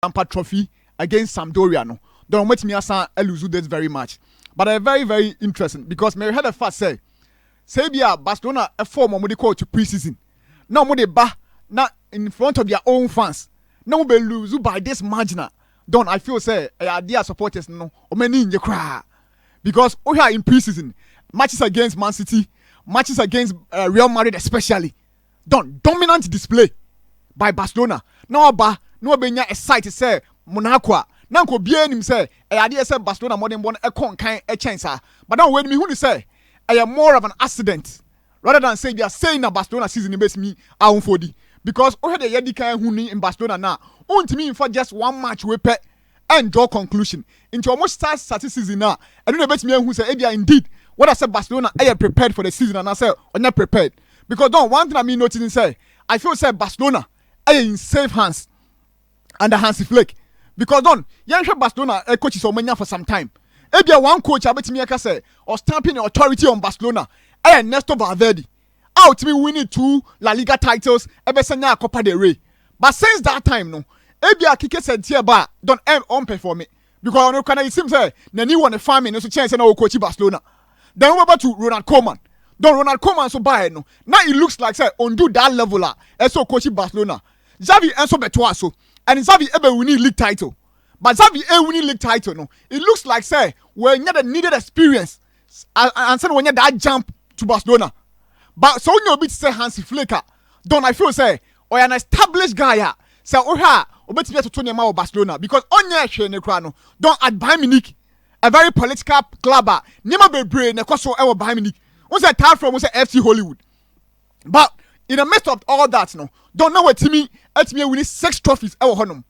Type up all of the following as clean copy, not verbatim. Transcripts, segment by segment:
Champa Trophy against Sampdoria. No, don't let me lose this very much. But they're very, very interesting because Mary had a fast say Barcelona a form of call to preseason. Now they ba not in front of their own fans. Now they lose by this margin. Don't I feel say dear supporters no or many in the crowd because we are in preseason matches against Man City, matches against Real Madrid especially. Don't dominant display by Barcelona. Now no benya excited say Monaco. Now ko bia nim say idea say Barcelona modern born e kon kan e chance. But now when me who say I am more of an accident rather than say they are saying that Barcelona season base me out for the because we had a yedi kan who in Barcelona now. Only me for just one match we pay and draw conclusion into almost start season now. I don't know bet me who say indeed what I said Barcelona I am prepared for the season and I say I'm not prepared because don't one thing I mean noticing say I feel say Barcelona are in safe hands under Hansi Flick because don't young Barcelona coach is on for some time. Ebia one coach I bet me say or stamping authority on Barcelona I Ernesto Valverde out to me winning 2 La Liga titles ebesanya Copa del Rey but since that time no Ebia kike said here ba don't on perform it because no can it seems say na ni one farming so chance na coach Barcelona then we about to Ronald Koeman don't Ronald Koeman so buy no now it looks like say undo that level so coach Barcelona Xavi enso beto so and Xavi ebe winning league title but Xavi winning league title no it looks like say we need needed experience and say when you that jump to Barcelona but so you bit say Hansi Flick don't I feel say or an established guy say obetimi to Tony Ma Barcelona because onye hwe ne kra no don't at Bayern Munich a very political club nema bebre ne kwaso e wo Bayern Munich won say tag from say FC Hollywood but in the midst of all that no don't know what Timmy winning 6 trophies e wo honum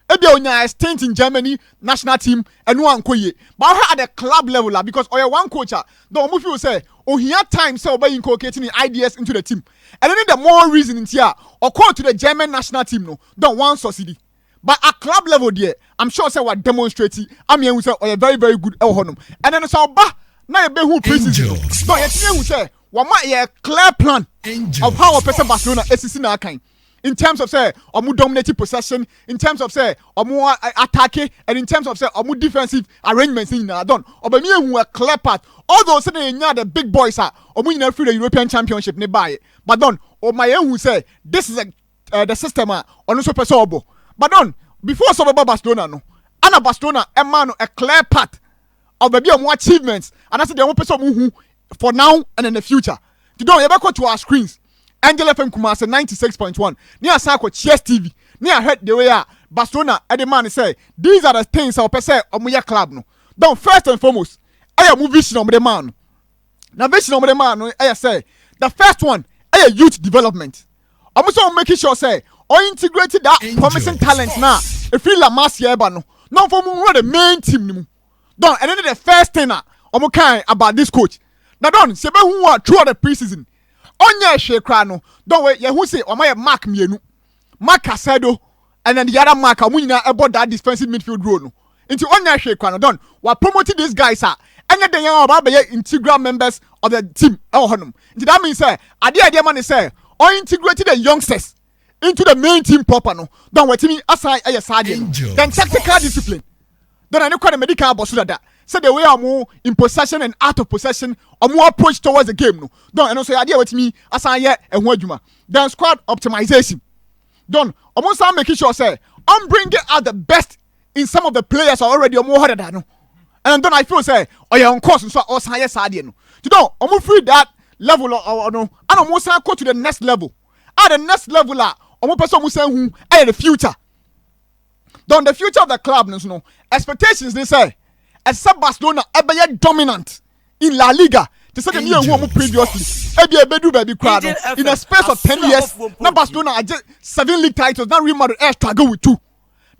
ebi onya stint in Germany national team enu ankoye but at the club level because oya one coach don't move you say here time so by inculcating ideas into the team and then the more reason in here or call to the German national team no don't want subsidy but at club level there I'm sure say what demonstrating I mean we say oya very very good el honum and then so ba na be who preseason so you say what my clear plan of how a person Barcelona is in kind in terms of say omu dominating possession in terms of say omu attacking and in terms of say omu defensive arrangements in done obami who a clear path although say the big boys are omu in free the European Championship ne buy but don o my who say this is the system on so person obo but don before so Barcelona no ana Barcelona a man a clear path of the omu achievements and I say the omu person who for now and in the future you don't ever go to our screens Angel FM Kumasi 96.1. Near Sako Cheers TV. Near heard the way Barcelona and the man say these are the things I'll say on my club no. Don't first and foremost, I am vision of the man. Now vision of the man I say the first one I youth development. I'm also making sure say or integrated that promising talents now. If you la mass here no. Now for me the main team no. Don't and then the first thing I'm kind about this coach. Now don't say who are throughout the preseason. Onye hwe no don't wait who say o my mark mienu mark Casedo and then the other mark amunyina about that defensive midfield role no into onye hwe no don't we promoting these guys and then yan oba be integral members of the team honum into that means say ade man say or integrated the youngsters into the main team proper no don't wait me assign then tactical discipline then I know the medical boss that say the way I'm in possession and out of possession or more approach towards the game no don't and also idea with me as I yet and what then squad optimization don't almost making sure say I'm bringing out the best in some of the players already or more harder than no and then I feel say oh yeah on course so or science idea no you know almost free that level or no and almost go to the next level at the next level almost person who say who the future don't the future of the club no expectations they say except Barcelona be dominant in La Liga to say the year who previously bedu baby crowd in a space of 10 years now Barcelona are just 7 league titles now Real Madrid struggle with 2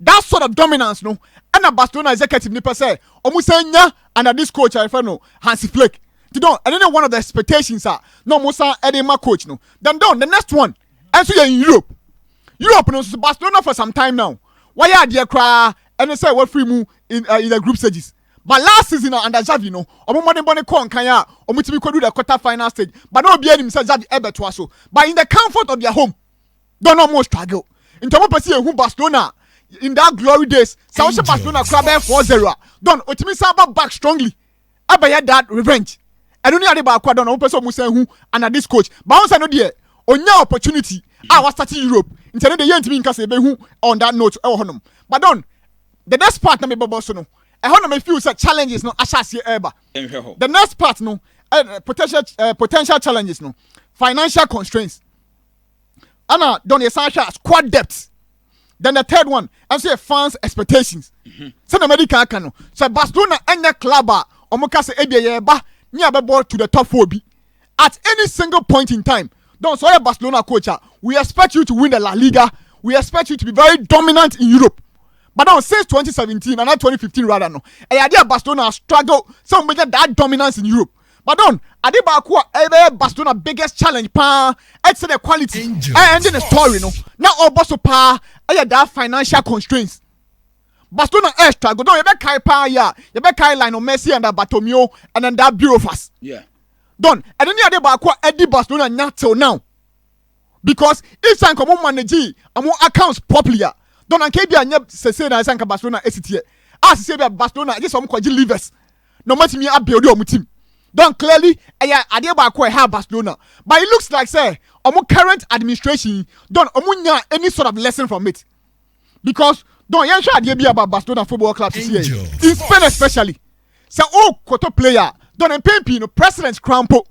that sort of dominance no and a Barcelona executive nipa say almost say nya under this coach I know Hansi Flick you don't and then one of the expectations are no Musa Edema coach no then don't the next one and so you're in Europe no so Barcelona for some time now why are they cry and they say what free move in the group stages. But last season under Xavi no, money kon kanya, omutimi ko do the quarter final stage. But no be him say Xavi ebe to so. But in the comfort of their home, don't almost struggle. In terms of who Barcelona, in that glory days so Barcelona crab 4-0 don otimi saba back strongly abaya that revenge and only ade ba akwa don person musa hu and this coach but once no there onya opportunity was starting Europe instead the yent me nka say be hu on that note e honum but don the next part na me bobo so no e honum me feel say challenges no ashase eba the next part no potential challenges no financial constraints ana don essential squad depth. Then the third one, I say fans' expectations. So the medical can so Barcelona and the club omoka say ebia near the ball to the top 4 B. At any single point in time. Don't so Barcelona coach, we expect you to win the La Liga. We expect you to be very dominant in Europe. But now since 2017 and not 2015 rather no. And idea Barcelona struggle some make that dominance in Europe. But don't Adiba Barcelona biggest challenge it's the quality and in the story no now all bosso that financial constraints Barcelona extra go down you be kai you be kai line on Messi and Bartomeu and then that bureaucrats done and then Adiba Eddie Barcelona not till now because if some come manage accounts properly don't kebi anya say na sanka Barcelona esit as say Barcelona just some kwaji leavers no matter me abuild your team. Don't clearly, have Barcelona, but it looks like say, current administration don't any sort of lesson from it, because don't you sure be about Barcelona Football Club this year in Spain especially. So koto player don't pay no president's crampo.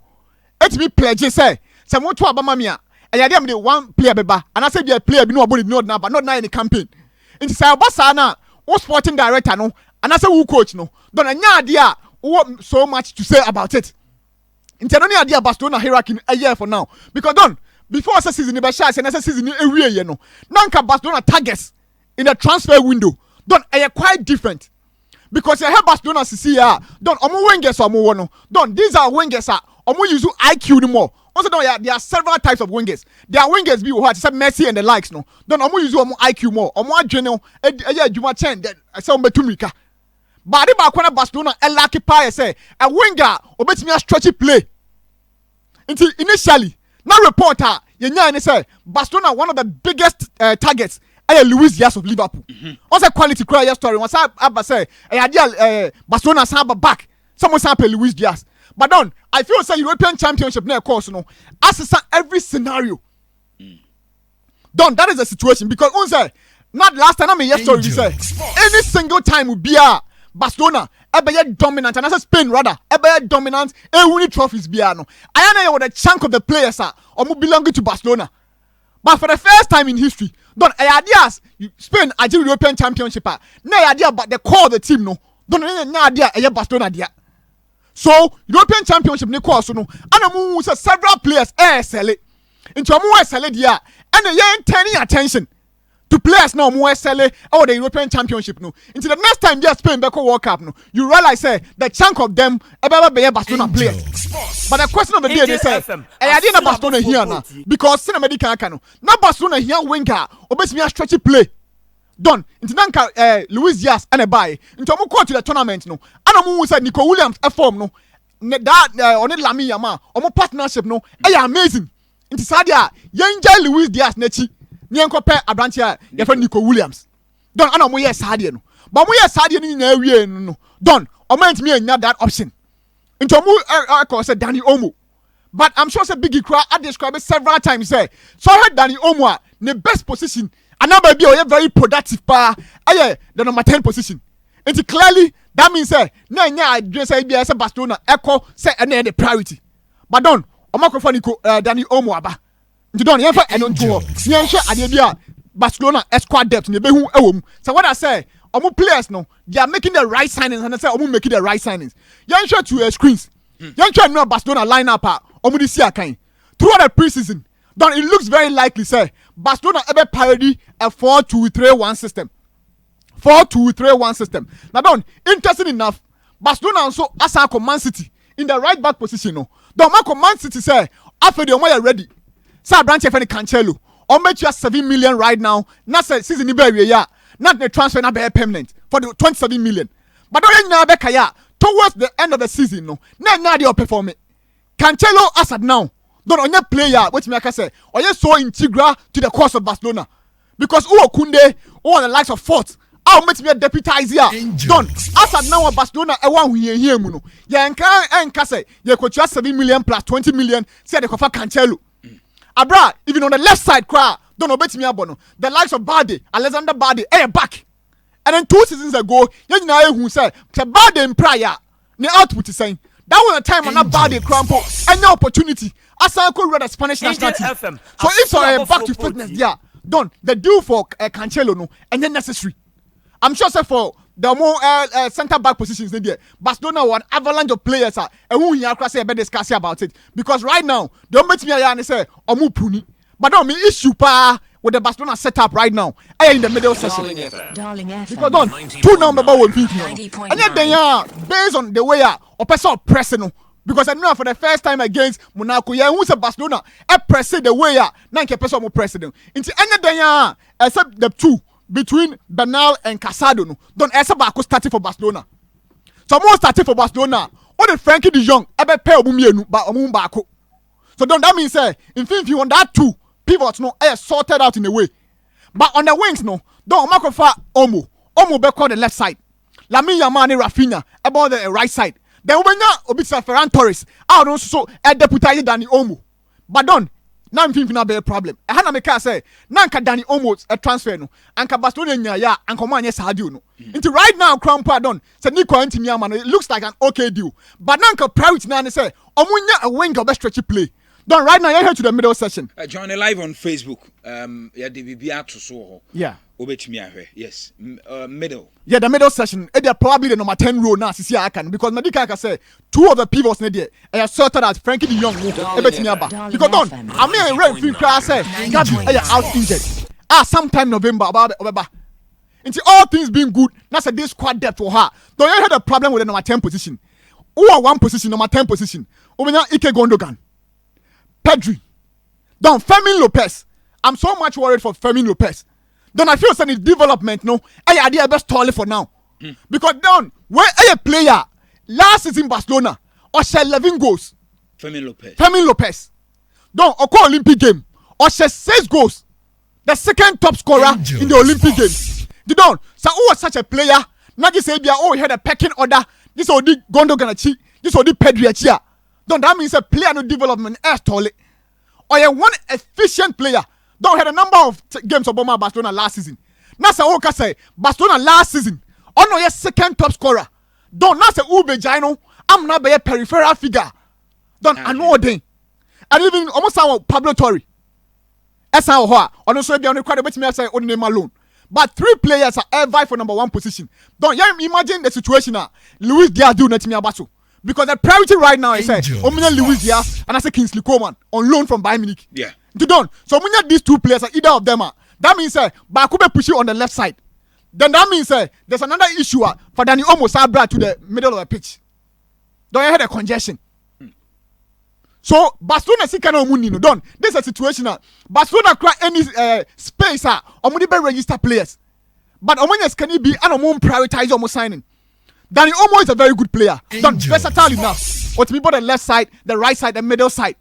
It be pledge say someone to Abamamia and you have the one player beba and I said be a player be no about not now but not now in the campaign. Into say Basana or sporting director no and I say who coach no don't any idea. What so much to say about it? In Tenoni idea Barcelona hierarchy a year for now. Because done before the season in Bashas and season every year no. Nanka Barcelona targets in the transfer window. Done a quite different. Because you have Barcelona see done omo wingers omo no. Done these are wingers omo use IQ no more. Also there are several types of wingers. There are wingers be what say Messi and the likes no. Done omo use omo IQ more. Omo adwene Juma Chen that say omo betumika. But the back Barcelona a lucky pie say a winger obetimi a stretchy play. Initially, now reporter you say Barcelona one of the biggest targets Luis Diaz of Liverpool. Also quality cry story. Once I say Barcelona have back. Someone sample Luis Diaz. But don't I feel say European Championship near course no. As every scenario. Don't that is the situation because say not last time I mean yesterday we say any single time will be Barcelona ebe dominant and as Spain rather ebe dominant winning trophies biano. I know with a chunk of the players belonging to Barcelona. But for the first time in history, don't ideas Spain are European Championship. No idea about the core of the team no. Don't no idea Barcelona dia. So European Championship ne course no. And several players sell it. Into more sell it dia. And they ain't turning attention to players now more sell the European Championship no. Into the next time they Spain back World Cup no. You realize the chunk of them be Barcelona players. But the question of the day they say I didn't Barcelona here now because Cinemedica can no Barcelona here winger obetimi a stretchy play. Done. Into nanka Luis Diaz and a buy. Into mo go to the tournament no. And mo say Nico Williams a form no. That on Lami Yama or partnership no. Amazing. Into Sadia Yanja Luis Diaz nechi. Nyanko pe abrantia your friend Nico Williams. Don ana mo yes Sadia no. But mo yes Sadia ni na wie no. Don o meant me anya that option. Into mo I say Danny Omo. But I'm sure say Biggie Cry I described it several times say. So I heard Danny Omo the best position and now baby you very productive pa the number 10 position. And clearly that means say na I just say be say Barcelona echo say any the priority. But don o makofo Nico Danny Omo aba. Nti don yen fa enon to yen hwe ade bia Barcelona squad depth ne behu ewom. So what I say omo players no they are making the right signings and I say omo making the right signings. Yen hwe to screens. Yen hwe no Barcelona lineup omo di si akan. Throughout the preseason, then it looks very likely say Barcelona ever parody a 4-2-3-1 system. 4-2-3-1 system. Now don interesting enough, Barcelona also asa Man City in the right back position no. Don Man City say after the omo ready. Say branch of any Cancelo. On bet you 7 million right now. Not say season ni be ya. Not the transfer na be permanent for the 27 million. But don't na be kaya towards the end of the season no. Na dey perform it. Cancelo as at now. Don't only player which me say or you so integral to the course of Barcelona. because who Kunde, who are the likes of Fort, I'll make me a deputize here. Done. As at now, Barcelona, I want here, Muno. Yanka say, you could just 7 million plus 20 million, say the Kofa Cancelo. Abra, even on the left side, cry, don't obey me abono. The likes of Bade, Alexander Bade, back. And then 2 seasons ago, you know who said, Bade in prior, the output is saying, that was a time when not Bade crampo, any opportunity. As I could read the Spanish national team. So if I back to fitness, yeah, done. The deal for Cancelo, no, and then necessary. I'm sure, sir, for the more centre back positions there, Barcelona want avalanche of players, and who you are say discuss about it because right now don't make me and say Omu Puni, but don't me issue pa with the Barcelona setup right now. In the middle session, because don't 2 number one thing, and yet they are based on the way or person pressing. Because I know for the first time against Monaco, yeah, who's a Barcelona, press the way now can person more president. Into any day, except the 2 between Bernal and Casado, no, don't answer back starting for Barcelona. So more starting for Barcelona. All the Frankie de Jong, ebe pay omumienu ba omumbako. So don't that mean say, in fact, if you want that 2 pivots, no, sorted out in a way. But on the wings, no, don't makofa Omo be call the left side. Lamine Yamal and Rafinha about the right side. Then when you obisa Ferran Torres, I don't so deputize Danny Omo. But don't. Now I'm thinking about a problem. I had a say, Nanka Danny almost a transfer no, and Cabastone ya, and Command yes, I do no. Into right now, Crown Pardon, said Nico Antimiaman, it looks like an okay deal. But Nanka private nan say, Omunya a wing of a stretchy play. Done right now, you're here to the middle session. Join live on Facebook. Yeah, the to Soho. Yeah. Yes. Middle. Yeah, the middle session. They're probably the number 10 row now, see I can because Medika say 2 of the pivots there. I sorted out Frankie de Jong. Because don't I mean a few class say out injured. Sometime November about into all things being good, that's a this squad depth for her. Don't you have a problem with the number 10 position? Who are 1 position, number 10 position? Omena Ike Gondogan. Pedri. Don Fermin Lopez. I'm so much worried for Fermin Lopez. Then I feel some development, no. I idea best totally for now. Because down where a player last season Barcelona or shall 11 goals. Fermin Lopez. Don't or Olympic game or shall 6 goals. The second top scorer in the Olympic games. You don't. So who was such a player? Not just say he had a pecking order. This or the Gondoganachi. This or the Pedri. Don't that means a player no development as tall. Or a one efficient player. Don't had a number of games of Barcelona last season. Nasa Oka say Barcelona last season. Oh no, yes, second top scorer. Don't Nasa Ube Jino. I'm not a peripheral figure. Don't I know thing. And even almost our Pablo Torre. That's how on also be on the quite me say on name alone. But 3 players are vie for number 1 position. Don't you imagine the situation now? Luis Diaz do not me abaso. Because the priority right now is Omina Luis Diaz and I say Kingsley Coman on loan from Bayern Munich. Yeah. You don't. So when these 2 players, either of them are. That means Bakube push you on the left side. Then that means there's another issue for Danny almost brought to the middle of the pitch. Don't you have a congestion? So Barcelona see kind of money no done. This is a situation Barcelona cry any space or register players. But Omonias can be and prioritize almost signing. Danny Omo is a very good player. Done versatile enough. What me both the left side, the right side, the middle side.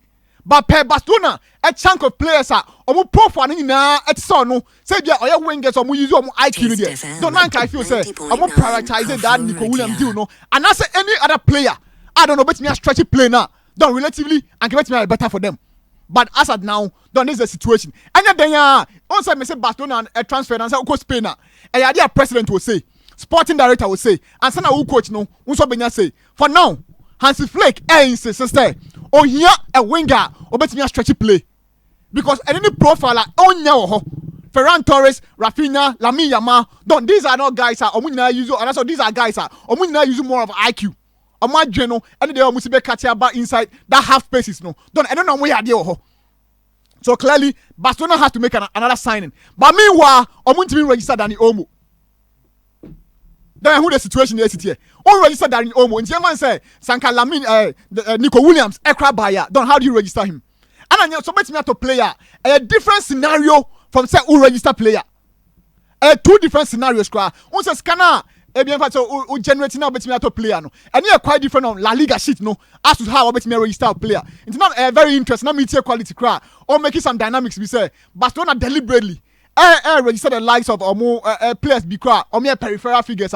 But per Barcelona, a chunk of players are omo profile na et so no. Say bia oya wingers omo use omo IQ there. Don't I feel say omo prioritize that Nico Williams deal no. And I say any other player, I don't know bet me a stretchy play now. Don't relatively and can bet me better for them. But as at now, don't is the situation. And then also me say Barcelona a transfer and say go Spain na. And idea president will say, sporting director will say, and sana who coach no, unso benya say. For now, Hansi Flick sister. Oh here a winger or bet me a stretchy play. Because any profile on your Ferran Torres, Rafinha, Lamine Yamal, don't these are not guys are use and also these are guys are use more of IQ. Or my general and they almost be catching about inside that half spaces no. Don't I don't know where are there. So clearly Barcelona has to make another signing. But meanwhile, Omunti registered Danny Omo. Then who the situation is here? All register Danny Omo. And German say Sanka Lamine Nico Williams, Ekra buyer. Don't how do you register him? And then so much me to player a different scenario from say who register player. 2 different scenarios. One says scanner. So generating now bet me to player no. And you are quite different on La Liga sheet no. As to how bet me register a player. It's not very interesting. Not meet quality cry or making some dynamics. We say Barcelona deliberately register the likes of players be cry peripheral figures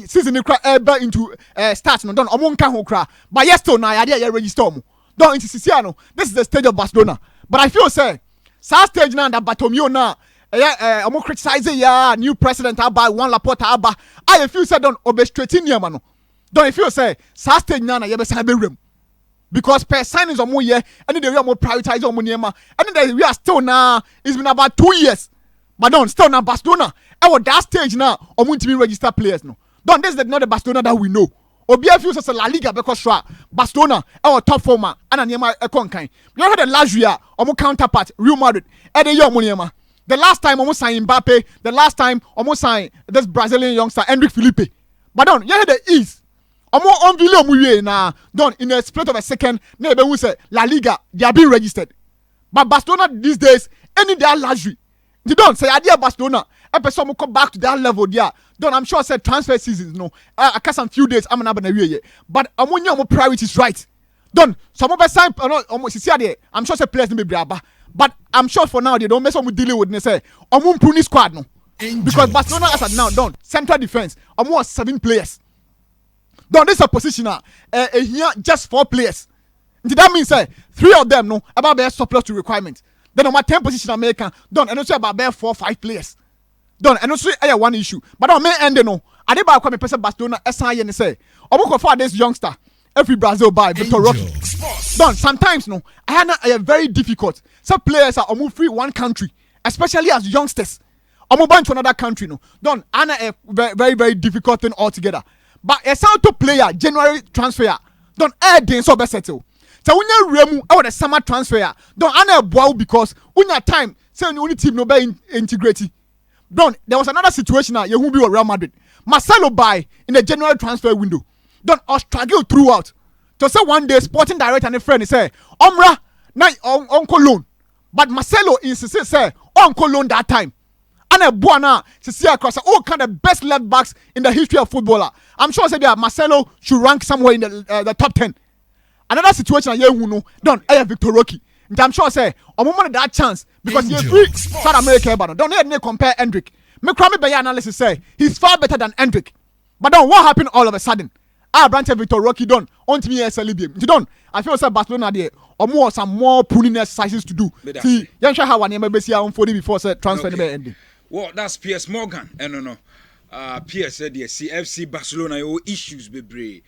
season ni cry into start no don nka ho cry but yes still na ya register omo don into Sisiano. This is the stage of Barcelona, but I feel say stage now that Bartomeu now omo criticize ya new president aba one Laporta aba I feel say don obestrating niam no don feel say stage now na ye be san be rem because per signings omo ye and the way omo prioritize omo niam and we are still now it's been about 2 years but don still now Barcelona that stage now omo ntimi register players no don this is not the Barcelona that we know obi feels as a La Liga because Barcelona top former and niam ekonkan you heard the last year omo counterpart Real Madrid the year omo niam the last time omo sign Mbappe the last time omo sign this Brazilian youngster Enrique Felipe but don you heard the East omo unveil omo wie na don in a split of a second na ebe say La Liga they are being registered but Barcelona these days any their luxury they don't say idea Barcelona a person will come back to that level there don I'm sure say transfer seasons no I can some few days I'm not gonna wie but omo priorities right don some of sign omo see there I'm sure say players be braba but I'm sure for now they don't mess up with dealing with say omo improve squad no because Barcelona as at now don central defense omo 7 players don this a position here just 4 players that means say 3 of them no about their surplus to requirement then on my 10 position American don and also about their 4 5 players don and also one issue but on main end no I dey back me person Barcelona SIN say omo go for this youngster every Brazil by Victor Roque don sometimes no I very difficult some players are omo free one country especially as youngsters omo ban to another country no don a very very difficult thing altogether but a sound to player January transfer don den so be settle so when you remu the summer transfer don ana bow because unya time say only team no be integrate don there was another situation you who be Real Madrid Marcelo buy in the January transfer window don struggle throughout to say one day sporting director and a friend say omra na uncle loan but Marcelo insisted say uncle loan that time and a buana to see across all kind of best left backs in the history of footballer. I'm sure say Marcelo should rank somewhere in the top 10. Another situation you know don't Victor Roque. I'm sure say moment that chance because you're free South America don't need compare Hendrick. Me crummy by analysis say he's far better than Hendrick. But then what happened all of a sudden? Branch Victor Roque done on to me SLB. You don't I feel say Barcelona there or some more pruning exercises to do. See, you sure how one maybe see on 40 before say transfer ending. Well, that's Piers Morgan. No. Piers said yes. CFC Barcelona, your issues be brave.